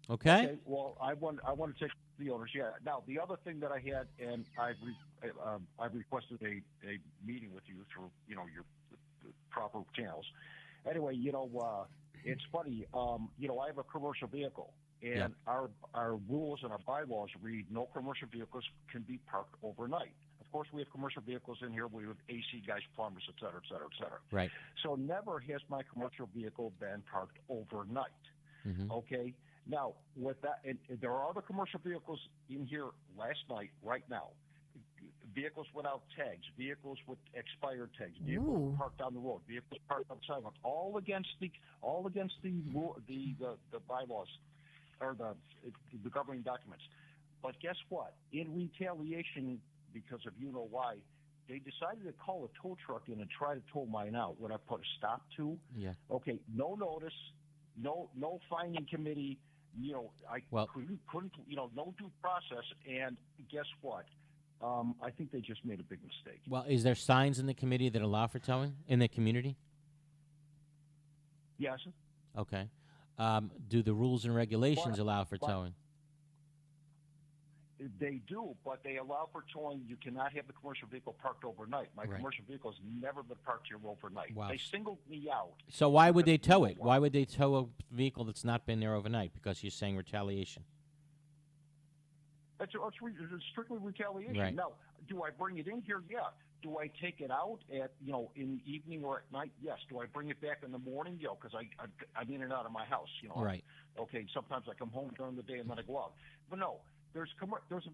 Okay.
Well, I want to take the owners. Yeah. Now, the other thing that I had, and I've requested a meeting with you through your proper channels. Anyway, it's funny. I have a commercial vehicle, and our rules and our bylaws read no commercial vehicles can be parked overnight. Of course, we have commercial vehicles in here. We have AC guys, plumbers, et cetera, et cetera, et cetera.
Right.
So never has my commercial vehicle been parked overnight.
Mm-hmm.
Okay. Now, with that, and there are other commercial vehicles in here last night, right now. Vehicles without tags, vehicles with expired tags, vehicles parked down the road, vehicles parked on the sidewalk, all against the bylaws or the governing documents. But guess what? In retaliation, because of why, they decided to call a tow truck in and try to tow mine out when I put a stop to.
Yeah.
Okay, no notice, no finding committee. I couldn't, no due process. And guess what? I think they just made a big mistake.
Well, is there signs in the committee that allow for towing in the community?
Yes.
Okay. Do the rules and regulations allow for towing?
They do, but they allow for towing. You cannot have the commercial vehicle parked overnight. My commercial vehicle has never been parked here overnight.
Wow.
They singled me out.
So why would they tow it? Why would they tow a vehicle that's not been there overnight? Because you're saying retaliation.
It's strictly retaliation.
Right.
Now, do I bring it in here? Yeah. Do I take it out at in the evening or at night? Yes. Do I bring it back in the morning? Because I'm in and out of my house.
Right.
Okay. Sometimes I come home during the day and then I go out. But no, there's commercial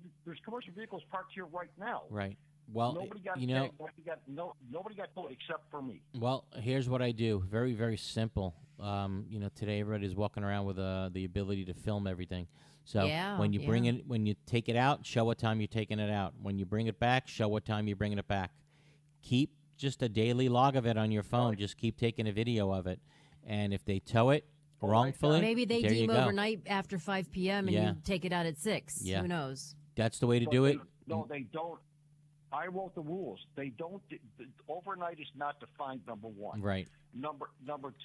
vehicles parked here right now.
Right. Well,
nobody got nobody got towed except for me.
Well, here's what I do. Very, very simple. Today everybody's walking around with the ability to film everything. So when you bring it, when you take it out, show what time you're taking it out. When you bring it back, show what time you're bringing it back. Keep just a daily log of it on your phone. Right. Just keep taking a video of it. And if they tow it wrongfully,
maybe they deem overnight after 5 p.m. and you take it out at 6.
Yeah.
Who knows?
That's the way to do it.
No, they don't. I wrote the rules. They don't. Overnight is not defined. Number one.
Right.
Number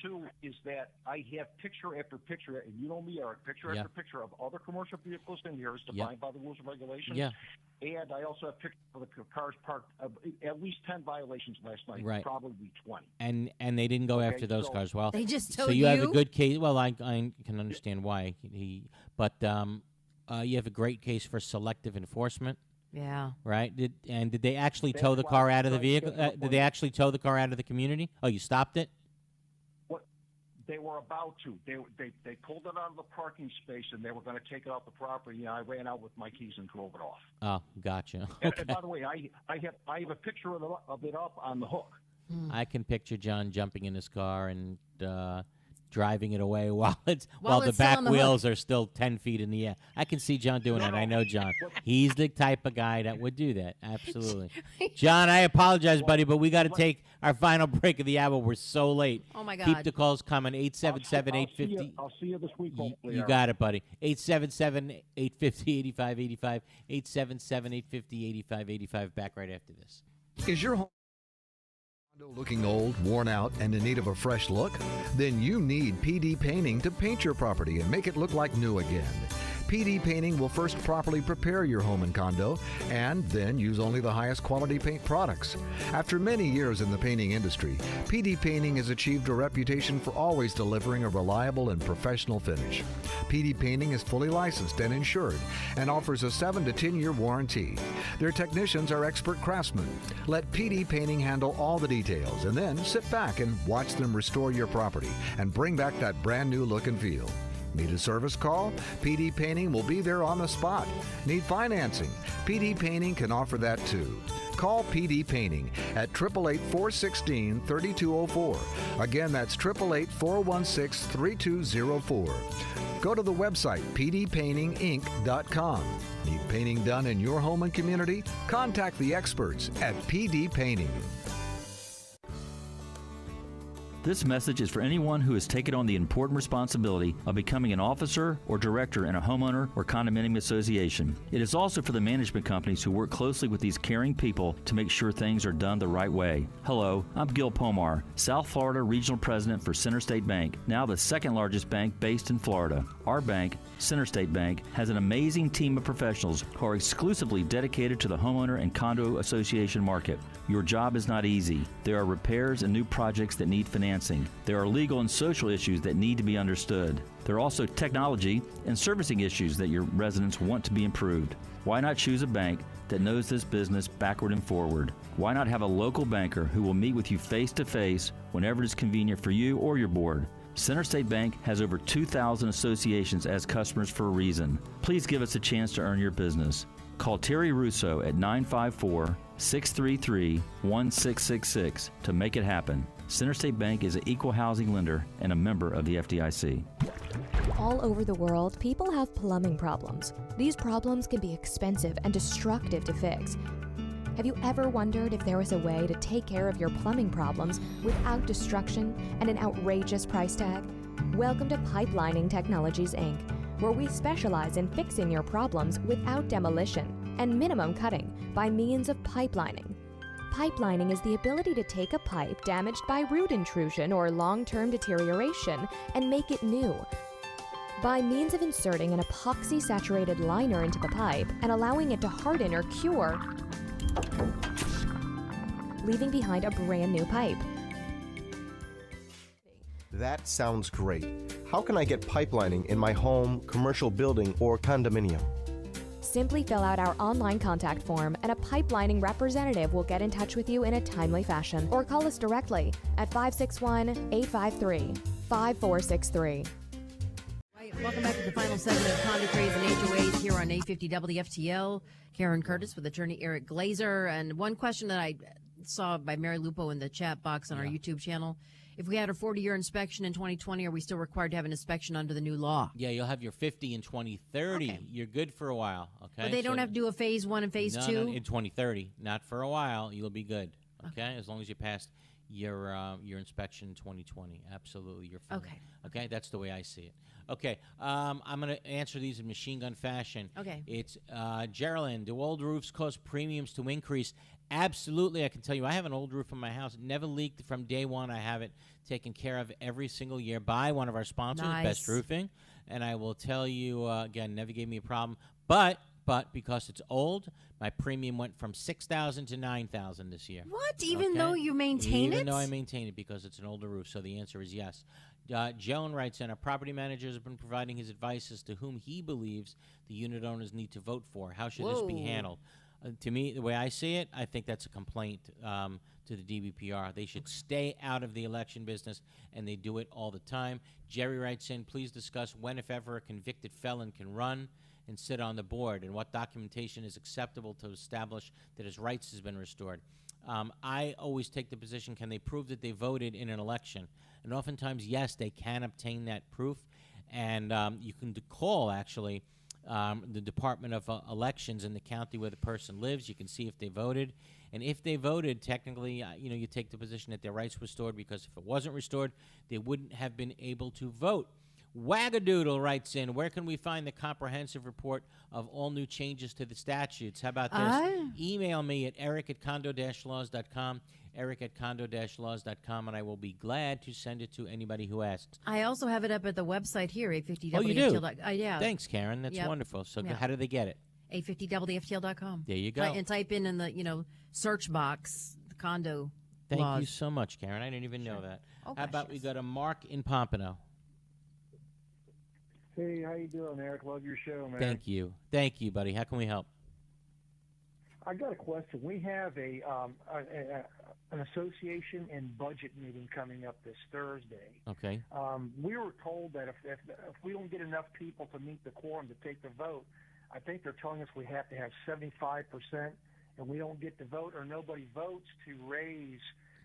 two is that I have picture after picture, and you know me, Eric, picture after picture of other commercial vehicles in here as defined by the rules and regulations.
Yeah.
And I also have pictures of the cars parked, at least 10 violations last night.
Right.
Probably 20.
And they didn't go after those cars. Well,
they just towed
so you have a good case. Well, I can understand why but you have a great case for selective enforcement.
Yeah.
Right. Did they actually tow the car out of the vehicle? Did they actually tow the car out of the community? Oh, you stopped it?
What? They were about to. They pulled it out of the parking space and they were going to take it off the property. And I ran out with my keys and drove it off.
Oh, gotcha.
Okay. And by the way, I have a picture of it up on the hook.
I can picture John jumping in his car and driving it away while the back wheels are still 10 feet in the air. I can see John doing that. I know John. He's the type of guy that would do that. Absolutely. John, I apologize, buddy, but we got to take our final break of the hour. We're so late.
Oh, my God.
Keep the calls coming. 877-850.
I'll see you this week, hopefully.
You got it, buddy. 877-850-8585. 877-850-8585. Back right after this.
Is your home looking old, worn out, and in need of a fresh look? Then you need PD Painting to paint your property and make it look like new again. PD Painting will first properly prepare your home and condo and then use only the highest quality paint products. After many years in the painting industry, PD Painting has achieved a reputation for always delivering a reliable and professional finish. PD Painting is fully licensed and insured and offers a 7 to 10 year warranty. Their technicians are expert craftsmen. Let PD Painting handle all the details and then sit back and watch them restore your property and bring back that brand new look and feel. Need a service call? PD Painting will be there on the spot. Need financing? PD Painting can offer that too. Call PD Painting at 888-416-3204. Again, that's 888-416-3204. Go to the website pdpaintinginc.com. Need painting done in your home and community? Contact the experts at PD Painting.
This message is for anyone who has taken on the important responsibility of becoming an officer or director in a homeowner or condominium association. It is also for the management companies who work closely with these caring people to make sure things are done the right way. Hello, I'm Gil Pomar, South Florida Regional President for Center State Bank, now the second largest bank based in Florida. Our bank, Center State Bank, has an amazing team of professionals who are exclusively dedicated to the homeowner and condo association market. Your job is not easy. There are repairs and new projects that need financing. There are legal and social issues that need to be understood. There are also technology and servicing issues that your residents want to be improved. Why not choose a bank that knows this business backward and forward? Why not have a local banker who will meet with you face to face whenever it is convenient for you or your board? Center State Bank has over 2,000 associations as customers for a reason. Please give us a chance to earn your business. Call Terry Russo at 954-633-1666 to make it happen. Center State Bank is an equal housing lender and a member of the FDIC.
All over the world, people have plumbing problems. These problems can be expensive and destructive to fix. Have you ever wondered if there was a way to take care of your plumbing problems without destruction and an outrageous price tag? Welcome to Pipelining Technologies, Inc., where we specialize in fixing your problems without demolition and minimum cutting by means of pipelining. Pipelining is the ability to take a pipe damaged by root intrusion or long-term deterioration and make it new. By means of inserting an epoxy-saturated liner into the pipe and allowing it to harden or cure, leaving behind a brand new pipe.
That sounds great. How can I get pipelining in my home, commercial building, or condominium?
Simply fill out our online contact form and a pipelining representative will get in touch with you in a timely fashion, or call us directly at 561-853-5463.
Welcome back to the final segment of Condo Craze and HOAs here on 850 WFTL. Karen Curtis with attorney Eric Glazer. And one question that I saw by Mary Lupo in the chat box on our YouTube channel. If we had a 40-year inspection in 2020, are we still required to have an inspection under the new law?
Yeah, you'll have your 50 in 2030. Okay. You're good for a while, okay?
But they don't have to do a phase 1 and phase 2?
No, in 2030. Not for a while. You'll be good, okay? As long as you passed your inspection in 2020. Absolutely, you're fine. Okay, that's the way I see it. Okay, I'm going to answer these in machine gun fashion.
Okay.
It's Geraldine, do old roofs cause premiums to increase? Absolutely, I can tell you. I have an old roof in my house. It never leaked from day one. I have it taken care of every single year by one of our sponsors, Best Roofing. And I will tell you, again, never gave me a problem. But because it's old, my premium went from $6,000 to $9,000 this year.
What? Even though you maintain it?
Even though I maintain it because it's an older roof. So the answer is yes. Joan writes in, our property manager has been providing his advice as to whom he believes the unit owners need to vote for. How should this be handled? To me, the way I see it, I think that's a complaint to the DBPR. They should stay out of the election business, and they do it all the time. Jerry writes in, please discuss when, if ever, a convicted felon can run and sit on the board, and what documentation is acceptable to establish that his rights has been restored. I always take the position, can they prove that they voted in an election? And oftentimes, yes, they can obtain that proof, and you can call, actually, the Department of Elections in the county where the person lives. You can see if they voted. And if they voted, technically, you take the position that their rights were restored, because if it wasn't restored, they wouldn't have been able to vote. Wagadoodle writes in, where can we find the comprehensive report of all new changes to the statutes? How about this? Email me at eric@condo-laws.com, eric@condo-laws.com, and I will be glad to send it to anybody who asks.
I also have it up at the website here, 850WFTL.
Oh, you do?
Yeah.
Thanks, Karen. That's wonderful. So how do they get it?
850WFTL.com.
There you go.
And type in the search box, the condo
Thank
laws.
you so much, Karen. I didn't even know that.
Oh,
how about we go to Mark in Pompano?
Hey, how you doing, Eric? Love your show, man.
Thank you. Thank you, buddy. How can we help?
I got a question. We have an association and budget meeting coming up this Thursday.
Okay.
We were told that if we don't get enough people to meet the quorum to take the vote, I think they're telling us we have to have 75%, and we don't get the vote or nobody votes to raise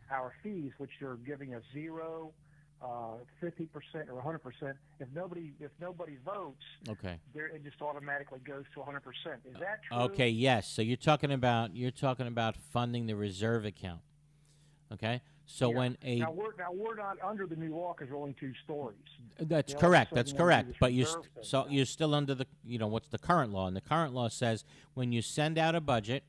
our fees, which they're giving us 0, 50% or 100%. If nobody votes,
Okay.
it just automatically goes to 100%. Is that true?
Okay. Yes. So you're talking about funding the reserve account. Okay. So
Yeah.
when a
now we're not under the new law because we're only 2 stories.
That's
They all
correct.
of a
That's
sudden wanna do
correct.
this
But
reserve thing.
you're still under the what's the current law, and the current law says when you send out a budget,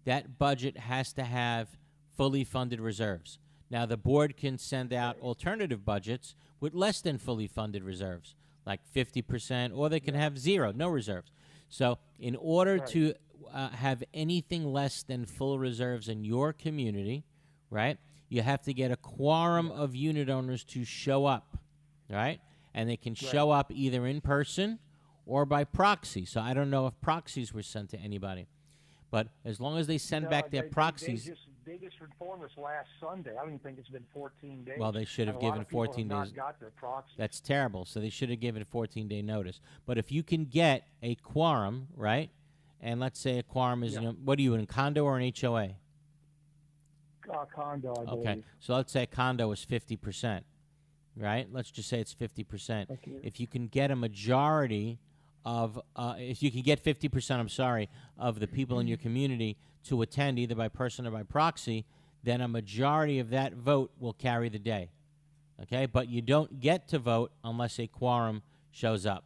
that budget has to have fully funded reserves. Now the board can send out alternative budgets with less than fully funded reserves, like 50%, or they can have zero, no reserves. So in order to have anything less than full reserves in your community, right? You have to get a quorum of unit owners to show up, right? And they can show up either in person or by proxy. So I don't know if proxies were sent to anybody. But as long as they send back their proxies.
They just informed us last Sunday. I don't even think it's been 14 days.
Well, they should have
and a lot
given
of people
14
have
days.
Not got their proxies.
That's terrible. So they should have given a 14-day notice. But if you can get a quorum, right? And let's say a quorum is, what are you, in condo or an HOA?
Condo, I believe.
Okay, so let's say a condo is 50%, right? Let's just say it's 50%.
Okay.
If you can get a majority of, if you can get 50%, I'm sorry, of the people in your community to attend either by person or by proxy, then a majority of that vote will carry the day. Okay, but you don't get to vote unless a quorum shows up.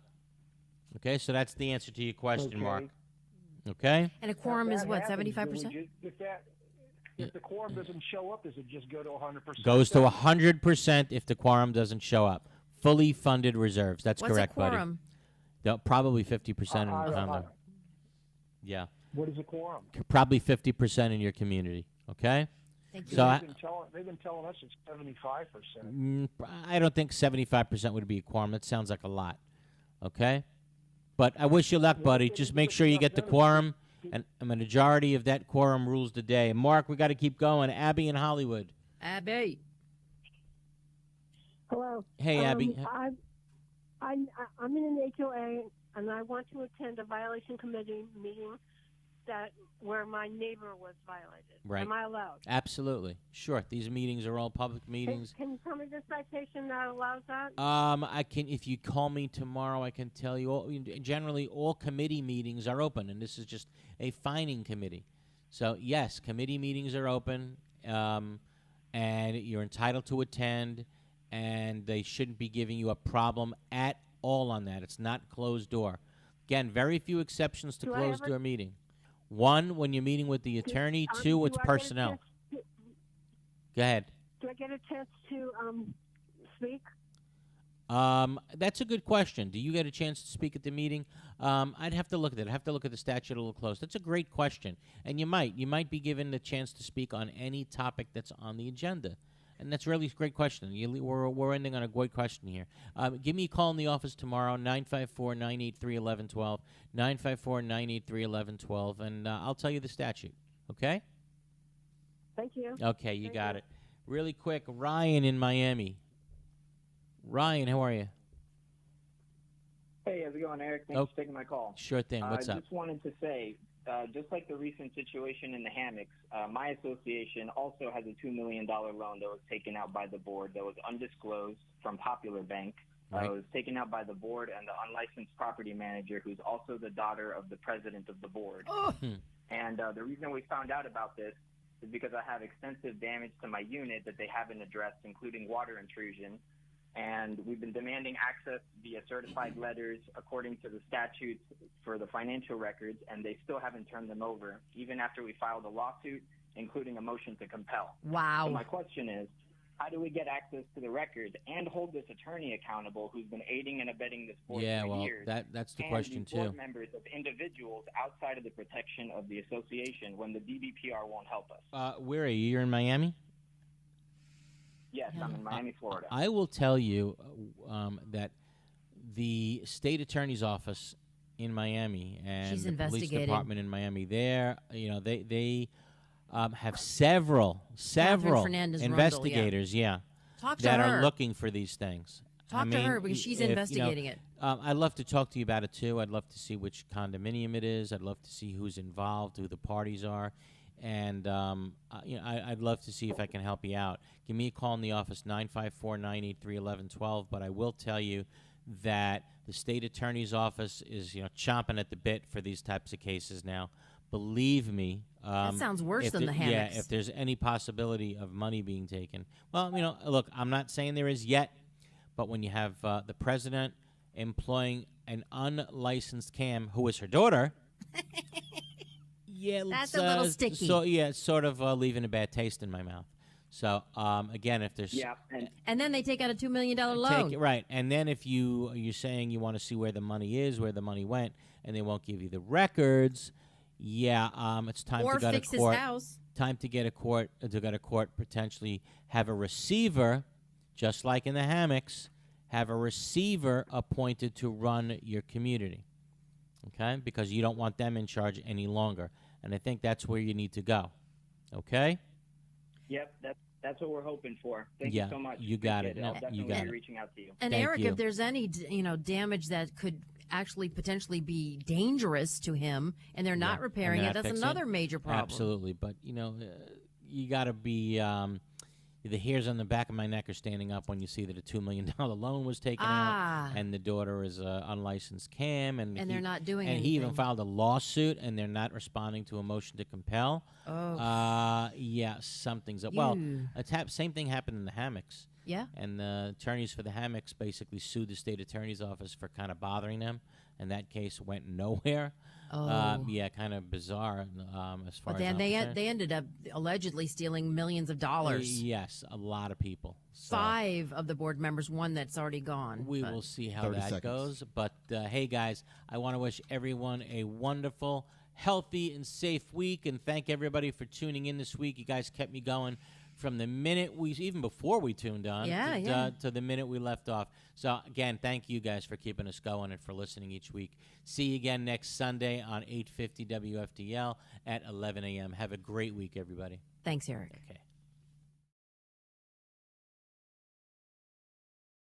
Okay, so that's the answer to your question, Mark. Okay?
And a quorum is what,
happens,
75%?
If the quorum doesn't show up, does it just go to 100%?
Goes to 100% if the quorum doesn't show up. Fully funded reserves. That's
What's
correct,
a quorum?
buddy. Probably 50% in condo. Yeah.
What is a quorum?
Probably 50% in your community. Okay?
Thank you.
So
they've been telling us it's 75%.
I don't think 75% would be a quorum. That sounds like a lot. Okay? But I wish you luck, buddy. Just make sure you get the quorum, and a majority of that quorum rules the day. And Mark, we got to keep going. Abby in Hollywood.
Abby.
Hello.
Hey, Abby.
I'm in an HOA, and I want to attend a violation committee meeting where my neighbor was violated.
Right.
Am I allowed?
Absolutely. Sure. These meetings are all public meetings.
Can you tell me the citation that allows that?
I can. If you call me tomorrow, I can tell you. Generally, all committee meetings are open, and this is just a fining committee. So yes, committee meetings are open, and you're entitled to attend, and they shouldn't be giving you a problem at all on that. It's not closed door. Again, very few exceptions to closed door meeting. One, when you're meeting with the attorney. Two, it's personnel. Go ahead.
Do I get a chance to speak?
That's a good question. Do you get a chance to speak at the meeting? I'd have to look at it. I'd have to look at the statute a little close. That's a great question. And you might be given the chance to speak on any topic that's on the agenda. And that's really a great question. We're ending on a great question here. Give me a call in the office tomorrow, 954-983-1112, 954-983-1112, and I'll tell you the statute. Okay?
Thank you.
Okay, you got it. Really quick, Ryan in Miami. Ryan, how are you?
Hey, how's it going, Eric? Thanks for taking my call.
Sure thing. What's up?
I just wanted to say, just like the recent situation in the hammocks, my association also has a $2 million loan that was taken out by the board that was undisclosed from Popular Bank.
Right.
It was taken out by the board and the unlicensed property manager, who's also the daughter of the president of the board. And the reason we found out about this is because I have extensive damage to my unit that they haven't addressed, including water intrusion. And we've been demanding access via certified letters according to the statutes for the financial records, and they still haven't turned them over, even after we filed a lawsuit, including a motion to compel.
Wow.
So my question is, how do we get access to the records and hold this attorney accountable who's been aiding and abetting this board for years?
That's the
and
question,
these board
too.
members of individuals outside of the protection of the association when the DBPR won't help us?
Where are you? You're in Miami?
Yes, I'm in Miami, Florida.
I will tell you that the state attorney's office in Miami and
She's
the police
investigating.
department in Miami, they have several
Fernandez-Rundle,
investigators,
Talk to
that
her.
are looking for these things.
Talk to her because she's investigating it.
I'd love to talk to you about it too. I'd love to see which condominium it is. I'd love to see who's involved, who the parties are. And I'd love to see if I can help you out. Give me a call in the office, 954-983-1112. But I will tell you that the state attorney's office is chomping at the bit for these types of cases now. Believe me.
That sounds worse
if
than the hammocks.
Yeah, if there's any possibility of money being taken. Well, look, I'm not saying there is yet, but when you have the president employing an unlicensed cam who is her daughter, yeah,
that's a little sticky.
So yeah, it's sort of leaving a bad taste in my mouth. So again, if there's
and then they take out a $2 million loan.
Right, and then if you're saying you want to see where the money is, where the money went, and they won't give you the records, it's time
or
to go
fix
to court.
His house.
Time to get a court to go to court. Potentially have a receiver, just like in the hammocks, have a receiver appointed to run your community. Okay, because you don't want them in charge any longer. And I think that's where you need to go. Okay?
Yep, that's what we're hoping for. Thank you so much.
You got it.
I'll definitely be
it.
reaching out to you.
And
Thank
Eric,
you.
if there's any damage that could actually potentially be dangerous to him, and they're not repairing it, that's another major problem.
Absolutely, but you got to be. The hairs on the back of my neck are standing up when you see that a $2 million loan was taken out, and the daughter is unlicensed cam, and
they're not doing
anything. And he even
anything.
filed a lawsuit, and they're not responding to a motion to compel. Yeah, something's up. Well, same thing happened in the hammocks.
Yeah.
And the attorneys for the hammocks basically sued the state attorney's office for kind of bothering them, and that case went nowhere. Yeah, kind of bizarre as far
But
as
then
I'm
they
concerned.
ended up allegedly stealing millions of dollars.
Yes, a lot of people. So
5 of the board members, one that's already gone.
we
but-
will see how that goes. But hey, guys, I want to wish everyone a wonderful, healthy, and safe week, and thank everybody for tuning in this week. You guys kept me going from the minute even before we tuned on to the minute we left off. So again, thank you guys for keeping us going and for listening each week. See you again next Sunday on 850 WFDL at 11 a.m. Have a great week, everybody.
Thanks, Eric.
Okay.